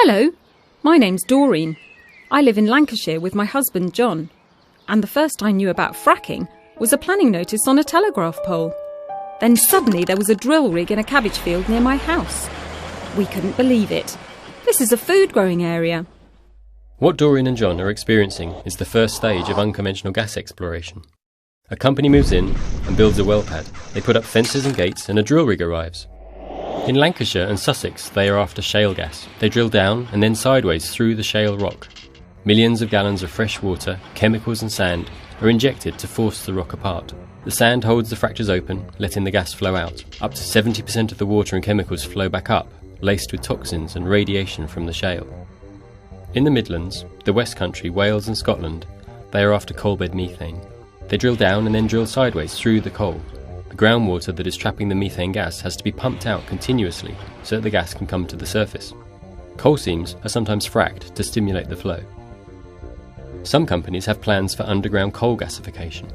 Hello, my name's Doreen. I live in Lancashire with my husband John. And the first I knew about fracking was a planning notice on a telegraph pole. Then suddenly there was a drill rig in a cabbage field near my house. We couldn't believe it. This is a food growing area. What Doreen and John are experiencing is the first stage of unconventional gas exploration. A company moves in and builds a well pad. They put up fences and gates and a drill rig arrives. In Lancashire and Sussex, they are after shale gas. They drill down and then sideways through the shale rock. Millions of gallons of fresh water, chemicals and sand are injected to force the rock apart. The sand holds the fractures open, letting the gas flow out. Up to 70% of the water and chemicals flow back up, laced with toxins and radiation from the shale. In the Midlands, the West Country, Wales and Scotland, they are after coalbed methane. They drill down and then drill sideways through the coal. The groundwater that is trapping the methane gas has to be pumped out continuously so that the gas can come to the surface. Coal seams are sometimes fracked to stimulate the flow. Some companies have plans for underground coal gasification,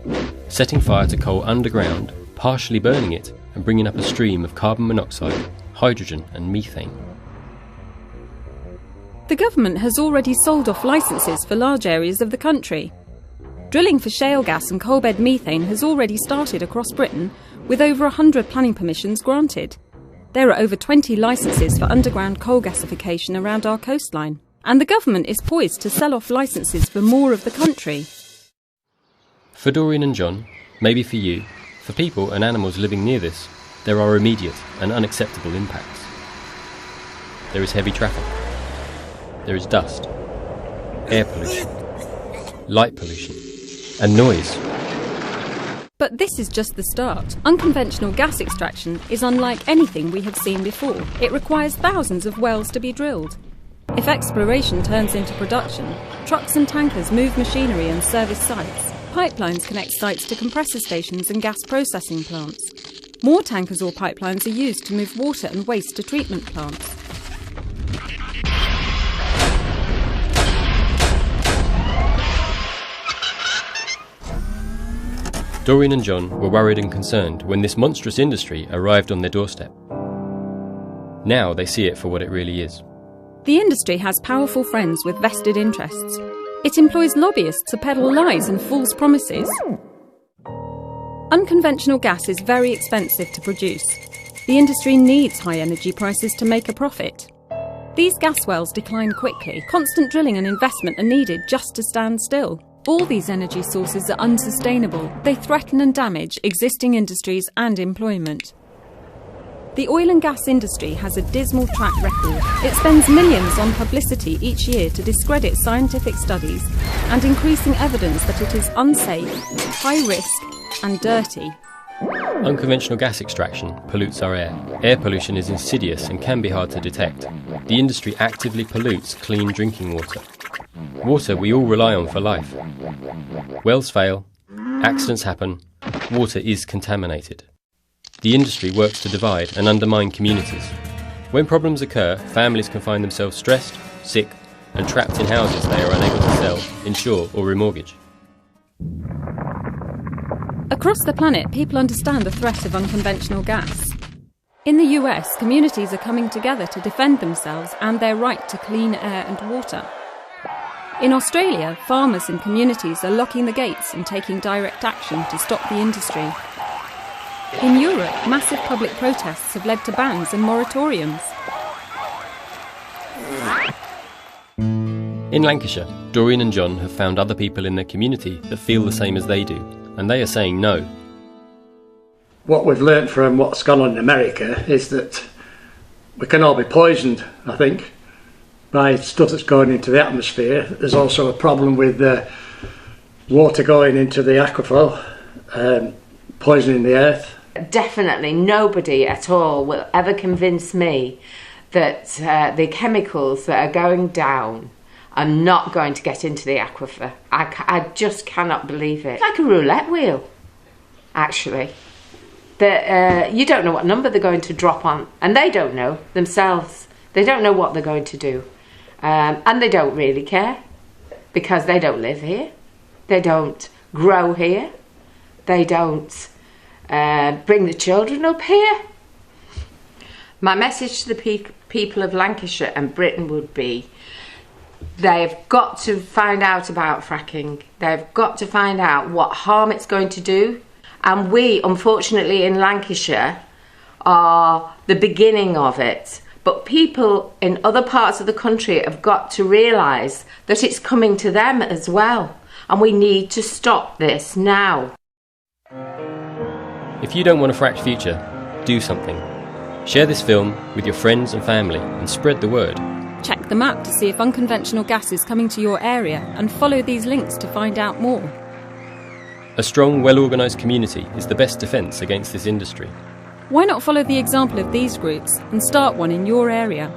setting fire to coal underground, partially burning it and bringing up a stream of carbon monoxide, hydrogen and methane. The government has already sold off licences for large areas of the country. Drilling for shale gas and coalbed methane has already started across Britain, with over 100 planning permissions granted. There are over 20 licences for underground coal gasification around our coastline, and the government is poised to sell off licences for more of the country. For Doreen and John, maybe for you, for people and animals living near this, there are immediate and unacceptable impacts. There is heavy traffic. There is dust, air pollution, light pollution, and noise. But this is just the start. Unconventional gas extraction is unlike anything we have seen before. It requires thousands of wells to be drilled. If exploration turns into production, trucks and tankers move machinery and service sites. Pipelines connect sites to compressor stations and gas processing plants. More tankers or pipelines are used to move water and waste to treatment plants. Doreen and John were worried and concerned when this monstrous industry arrived on their doorstep. Now they see it for what it really is. The industry has powerful friends with vested interests. It employs lobbyists to peddle lies and false promises. Unconventional gas is very expensive to produce. The industry needs high energy prices to make a profit. These gas wells decline quickly. Constant drilling and investment are needed just to stand still. All these energy sources are unsustainable. They threaten and damage existing industries and employment. The oil and gas industry has a dismal track record. It spends millions on publicity each year to discredit scientific studies and increasing evidence that it is unsafe, high risk and dirty. Unconventional gas extraction pollutes our air. Air pollution is insidious and can be hard to detect. The industry actively pollutes clean drinking water. Water we all rely on for life. Wells fail, accidents happen, water is contaminated. The industry works to divide and undermine communities. When problems occur, families can find themselves stressed, sick, and trapped in houses they are unable to sell, insure or remortgage. Across the planet, people understand the threat of unconventional gas. In the US, communities are coming together to defend themselves and their right to clean air and water. In Australia, farmers and communities are locking the gates and taking direct action to stop the industry. In Europe, massive public protests have led to bans and moratoriums. In Lancashire, Doreen and John have found other people in their community that feel the same as they do, and they are saying no. What we've learnt from what's gone on in America is that we can all be poisoned, I think, by stuff that's going into the atmosphere. There's also a problem with water going into the aquifer, poisoning the earth. Definitely nobody at all will ever convince me that the chemicals that are going down are not going to get into the aquifer. I just cannot believe it. It's like a roulette wheel, actually. You don't know what number they're going to drop on, and they don't know themselves. They don't know what they're going to do. And they don't really care, because they don't live here. They don't grow here. They don't bring the children up here. My message to the people of Lancashire and Britain would be, they've got to find out about fracking. They've got to find out what harm it's going to do. And we, unfortunately, in Lancashire, are the beginning of it. But people in other parts of the country have got to realise that it's coming to them as well. And we need to stop this now. If you don't want a fracked future, do something. Share this film with your friends and family and spread the word. Check the map to see if unconventional gas is coming to your area and follow these links to find out more. A strong, well-organised community is the best defence against this industry. Why not follow the example of these groups and start one in your area?